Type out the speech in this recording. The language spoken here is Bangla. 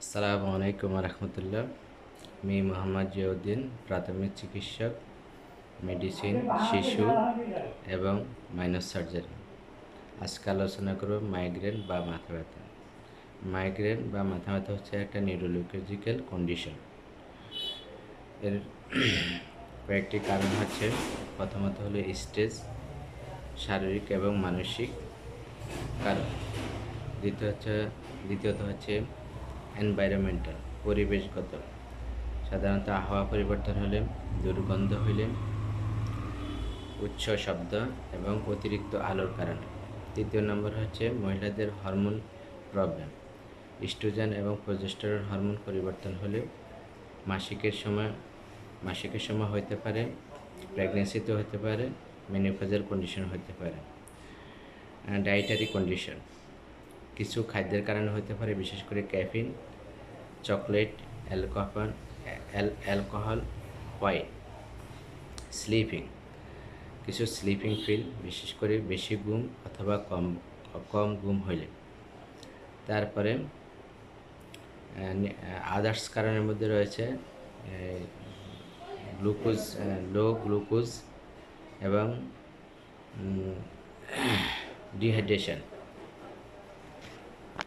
আসসালামু আলাইকুম রহমতুল্লাহ। আমি মোহাম্মদ জিয়াউদ্দিন, প্রাথমিক চিকিৎসক, মেডিসিন, শিশু এবং মাইনর সার্জারি। আজকে আলোচনা করব মাইগ্রেন বা মাথা ব্যথা। মাইগ্রেন বা মাথা ব্যথা হচ্ছে একটা নিউরোলজিক্যাল কন্ডিশন। এর কয়েকটি কারণ হচ্ছে, প্রথমত হলো স্ট্রেস, শারীরিক এবং মানসিক কারণ। দ্বিতীয়ত হচ্ছে এনভায়রনমেন্টাল, পরিবেশগত। সাধারণত আবহাওয়া পরিবর্তন হলে, দুর্গন্ধ হইলে, উচ্চ শব্দ এবং অতিরিক্ত আলোর কারণে। তৃতীয় নম্বর হচ্ছে মহিলাদের হরমোন প্রবলেম, ইস্ট্রোজেন এবং প্রোজেস্টেরন হরমোন পরিবর্তন হলে মাসিকের সময় হতে পারে, প্রেগনেন্সিতে হতে পারে, মেনোপজাল কন্ডিশন হতে পারে। ডায়েটারি কন্ডিশন, কিছু খাদ্যের কারণে হতে পারে, বিশেষ করে caffeine, chocolate, alcohol, wine. Sleeping, কিছু স্লিপিং পিল, বিশেষ করে বেশি ঘুম অথবা কম ঘুম হইলে। তারপরে আদার্স কারণের মধ্যে রয়েছে লো গ্লুকোজ এবং ডিহাইড্রেশন।